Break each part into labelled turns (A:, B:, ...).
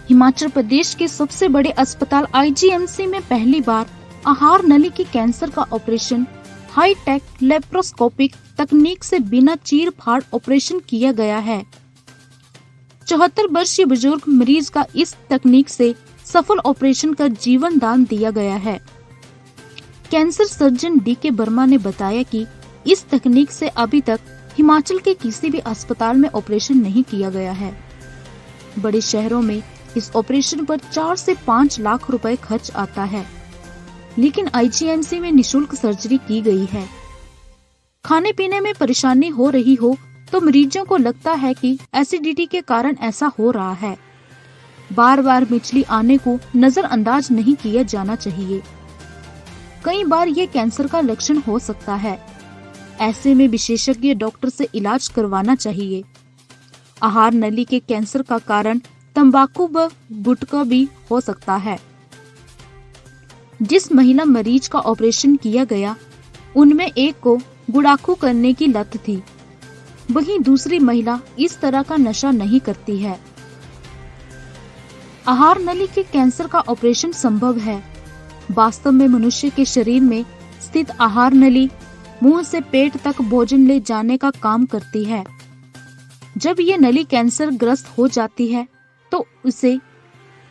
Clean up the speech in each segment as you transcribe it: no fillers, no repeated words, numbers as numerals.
A: हिमाचल प्रदेश के सबसे बड़े अस्पताल आईजीएमसी में पहली बार आहार नली की कैंसर का ऑपरेशन हाई टेक लेप्रोस्कोपिक तकनीक से बिना चीर फाड़ ऑपरेशन किया गया है। 74 वर्षीय बुजुर्ग मरीज का इस तकनीक से सफल ऑपरेशन कर जीवन दान दिया गया है। कैंसर सर्जन डीके वर्मा ने बताया कि इस तकनीक से अभी तक हिमाचल के किसी भी अस्पताल में ऑपरेशन नहीं किया गया है। बड़े शहरों में इस ऑपरेशन पर 4 से 5 लाख रुपए खर्च आता है, लेकिन आईजीएमसी में निशुल्क सर्जरी की गई है। खाने पीने में परेशानी हो रही हो तो मरीजों को लगता है कि एसिडिटी के कारण ऐसा हो रहा है। बार बार मिचली आने को नजरअंदाज नहीं किया जाना चाहिए। कई बार ये कैंसर का लक्षण हो सकता है। ऐसे में विशेषज्ञ डॉक्टर से इलाज करवाना चाहिए। आहार नली के कैंसर का कारण तंबाकू व गुटखा भी हो सकता है। जिस महिला मरीज का ऑपरेशन किया गया, उनमें एक को गुड़ाखू करने की लत थी, वहीं दूसरी महिला इस तरह का नशा नहीं करती है। आहार नली के कैंसर का ऑपरेशन संभव है। वास्तव में मनुष्य के शरीर में स्थित आहार नली मुंह से पेट तक भोजन ले जाने का काम करती है। जब ये नली कैंसर ग्रस्त हो जाती है तो उसे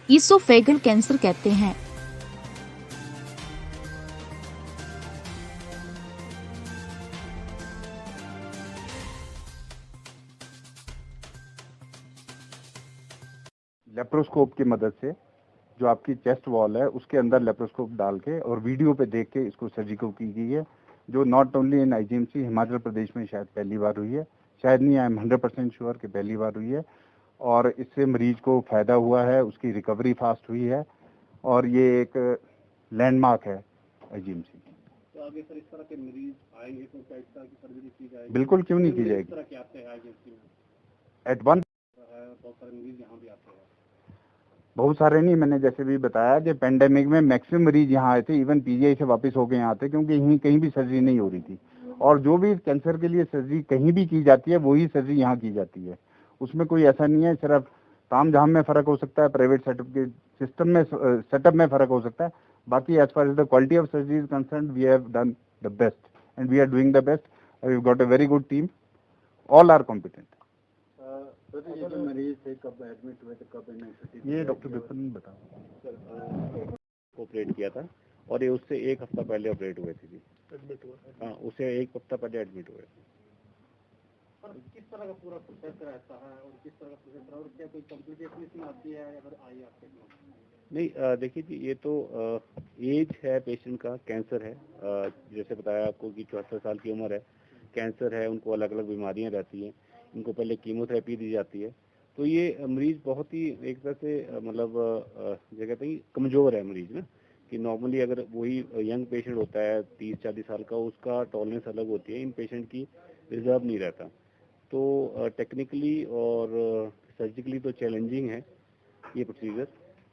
A: ईसोफेगल कैंसर कहते हैं।
B: लेप्रोस्कोप की मदद से जो आपकी चेस्ट वॉल है उसके अंदर लेप्रोस्कोप डाल के और वीडियो पे देख के इसको सर्जिकल की गई है, जो not only in IGMC Himachal Pradesh में शायद पहली बार हुई है। शायद नहीं, आई एम 100% श्योर कि पहली बार हुई है और इससे मरीज को फायदा हुआ है, उसकी रिकवरी फास्ट हुई है और ये एक लैंडमार्क है आईजीएमसी।
C: तो आगे सर इस तरह के मरीज आएंगे तो क्या इस तरह की सर्जरी की जाएगी?
B: बिल्कुल, क्यों नहीं की जाएगी।
C: इस तरह के आते हैं आईजीएमसी में
B: एट वन
C: बहुत सारे मरीज यहाँ भी आते हैं।
B: बहुत सारे नहीं, मैंने जैसे भी बताया कि पेंडेमिक में मैक्सिमम मरीज यहाँ आए थे, इवन पीजीआई से वापस होके यहाँ आते, क्योंकि यहीं कहीं भी सर्जरी नहीं हो रही थी। और जो भी कैंसर के लिए सर्जरी कहीं भी की जाती है वही सर्जरी यहाँ की जाती है। उसमें कोई ऐसा नहीं है, सिर्फ तामझाम में फर्क हो सकता है, प्राइवेट सेटअप के सिस्टम में सेटअप में फर्क हो सकता है। बाकी as far as the quality of surgery is concerned, we have done the best and we are doing the best. We got a very good team, all are competent.
C: ये जो मरीज थे कब एडमिट हुए थे, कब इन्हें
B: ये डॉक्टर विपिन बताओ।
C: ऑपरेट किया था और ये उससे एक हफ्ता पहले ऑपरेट हुए थे जी। एडमिट हुआ? हाँ, उसे एक हफ्ता पहले एडमिट हुए। और किस तरह का पूरा प्रोसेस रहता है और किस तरह का प्रोसेस रहा और क्या कोई कॉम्प्लिकेशन इसमें आती है अगर आई आपके? नहीं, देखिए जी, ये तो एज है पेशेंट का, कैंसर है, जैसे बताया आपको कि 74 साल की उम्र है, कैंसर है, उनको अलग अलग बीमारियां रहती हैं, इनको पहले कीमोथेरेपी दी जाती है। तो ये मरीज बहुत ही एक तरह से मतलब जो कहते हैं कमज़ोर है मरीज ना, कि नॉर्मली अगर वही यंग पेशेंट होता है 30-40 साल का, उसका टॉलरेंस अलग होती है, इन पेशेंट की रिजर्व नहीं रहता। तो टेक्निकली और सर्जिकली तो चैलेंजिंग है ये प्रोसीजर।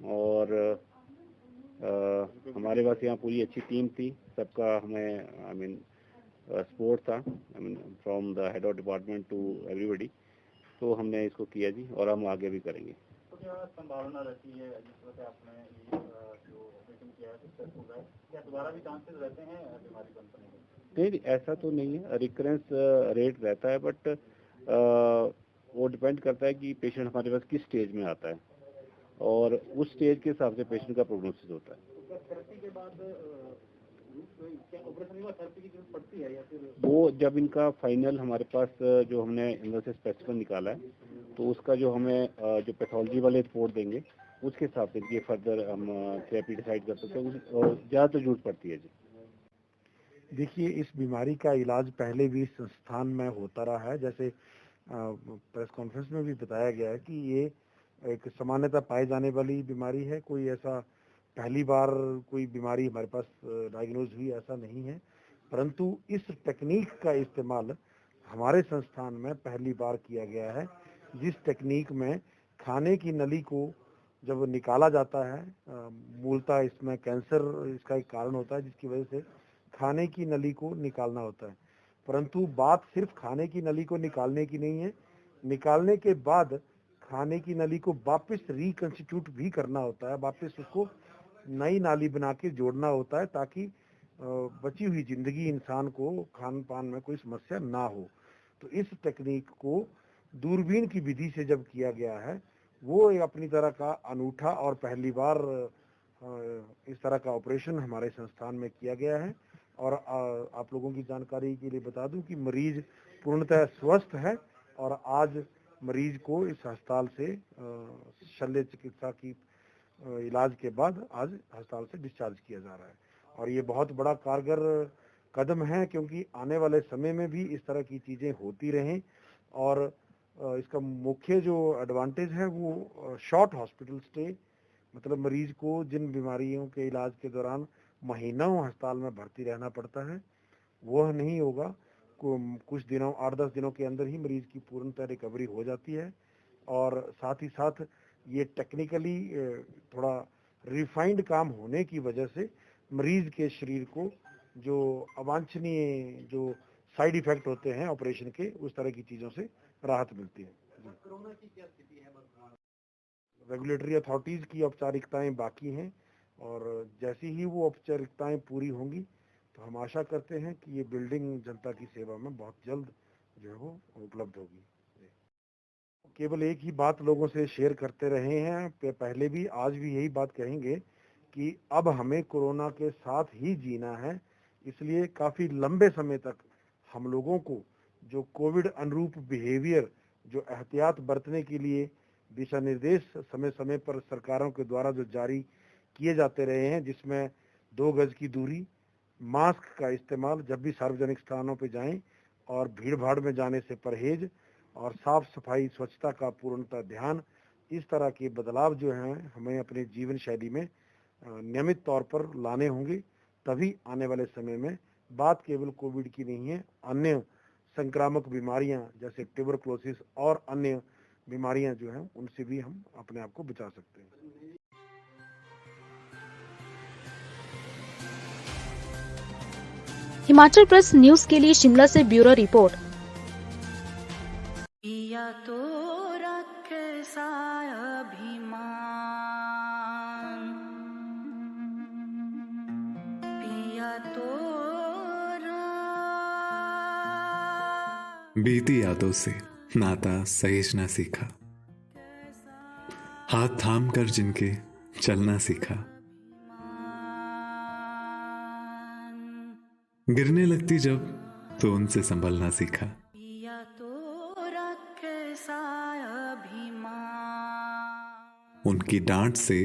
C: और हमारे पास यहाँ पूरी अच्छी टीम थी, सबका हमें आई मीन सपोर्ट था, I mean from the head of department to everybody. तो हमने इसको किया जी और हम आगे भी करेंगे। तो क्या संभावना रहती है जिस तरह से आपने ये जो ऑपरेशन किया है सक्सेसफुल है, क्या दोबारा भी चांसेस रहते हैं बीमारी बनने के? नहीं, ऐसा तो नहीं है, रिकरेंस रेट रहता है, बट वो डिपेंड करता है कि पेशेंट हमारे पास किस स्टेज में आता है और उस स्टेज के हिसाब से पेशेंट का प्रोग्नोसिस होता है। तो थेरेपी के बाद क्या ऑपरेशन के बाद थेरेपी की जरूरत पड़ती है या फिर वो जब इनका फाइनल हमारे पास जो हमने अंदर से स्पेसिफिन निकाला है तो उसका जो हमें जो पैथोलॉजी वाले रिपोर्ट देंगे उसके हिसाब से ये फर्दर हम थेरेपी डिसाइड कर सकते हैं। ज़्यादा तो जरूरत पड़ती है जी।
D: देखिए, इस बीमारी का इलाज पहले भी संस्थान में होता रहा है, जैसे प्रेस कॉन्फ्रेंस में भी बताया गया है कि ये एक सामान्यतः पाई जाने वाली बीमारी है। कोई ऐसा पहली बार कोई बीमारी हमारे पास डायग्नोज हुई ऐसा नहीं है, परंतु इस टेक्निक का इस्तेमाल हमारे संस्थान में पहली बार किया गया है, जिस टेक्निक में खाने की नली को जब निकाला जाता है, मूलतः इसमें कैंसर इसका एक कारण होता है जिसकी वजह से खाने की नली को निकालना होता है, परंतु बात सिर्फ खाने की नली को निकालने की नहीं है। निकालने के बाद खाने की नली को वापस रिकंस्टिट्यूट भी करना होता है, वापस उसको नई नाली बना के जोड़ना होता है, ताकि बची हुई जिंदगी इंसान को खान पान में कोई समस्या ना हो। तो इस टेक्निक को दूरबीन की विधि से जब किया गया है, वो एक अपनी तरह का अनूठा और पहली बार इस तरह का ऑपरेशन हमारे संस्थान में किया गया है। और आप लोगों की जानकारी के लिए बता दूं कि मरीज पूर्णतः स्वस्थ है और आज मरीज को इस अस्पताल से शल्य चिकित्सा की इलाज के बाद आज अस्पताल से डिस्चार्ज किया जा रहा है। और ये बहुत बड़ा कारगर कदम है, क्योंकि आने वाले समय में भी इस तरह की चीजें होती रहें। और इसका मुख्य जो एडवांटेज है वो शॉर्ट हॉस्पिटल स्टे, मतलब मरीज को जिन बीमारियों के इलाज के दौरान महीनों अस्पताल में भर्ती रहना पड़ता है, वह नहीं होगा। कुछ दिनों 8-10 दिनों के अंदर ही मरीज की पूर्णतः रिकवरी हो जाती है। और साथ ही साथ ये टेक्निकली थोड़ा रिफाइंड काम होने की वजह से मरीज के शरीर को जो अवांछनीय जो साइड इफेक्ट होते हैं ऑपरेशन के, उस तरह की चीजों से राहत मिलती है। कोरोना की क्या स्थिति है वर्तमान? रेगुलेटरी अथॉरिटीज की औपचारिकताएं बाकी हैं, और जैसी ही वो औपचारिकताएं पूरी होंगी तो हम आशा करते हैं कि ये बिल्डिंग जनता की सेवा में बहुत जल्द जो है वो उपलब्ध होगी। केवल एक ही बात लोगों से शेयर करते रहे हैं, पहले भी आज भी यही बात कहेंगे कि अब हमें कोरोना के साथ ही जीना है। इसलिए काफी लंबे समय तक हम लोगों को जो कोविड अनुरूप बिहेवियर, जो एहतियात बरतने के लिए दिशा निर्देश समय समय पर सरकारों के द्वारा जो जारी किए जाते रहे हैं, जिसमें 2 गज की दूरी, मास्क का इस्तेमाल जब भी सार्वजनिक स्थानों पर जाएं, और भीड़ भाड़ में जाने से परहेज, और साफ सफाई स्वच्छता का पूर्णतः ध्यान, इस तरह के बदलाव जो हैं हमें अपने जीवन शैली में नियमित तौर पर लाने होंगे। तभी आने वाले समय में बात केवल कोविड की नहीं है, अन्य संक्रामक बीमारियां जैसे ट्यूबरक्लोसिस और अन्य बीमारियां जो हैं उनसे भी हम अपने आप को बचा सकते हैं।
A: हिमाचल प्रेस न्यूज के लिए शिमला से ब्यूरो रिपोर्ट।
E: पिया तो रखे अभिमान, पिया तो
F: बीती यादों से नाता सहेजना सीखा, हाथ थाम कर जिनके चलना सीखा, गिरने लगती जब तो उनसे संभलना सीखा,
E: पिया तो रखे अभिमान,
F: उनकी डांट से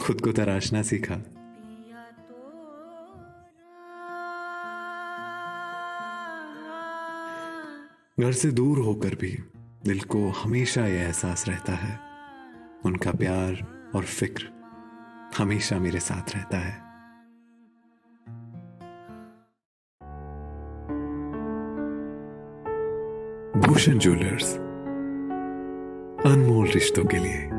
F: खुद को तराशना सीखा,
E: पिया तो
F: घर से दूर होकर भी दिल को हमेशा यह एहसास रहता है, उनका प्यार और फिक्र हमेशा मेरे साथ रहता है। भूषण ज्वेलर्स, अनमोल रिश्तों के लिए।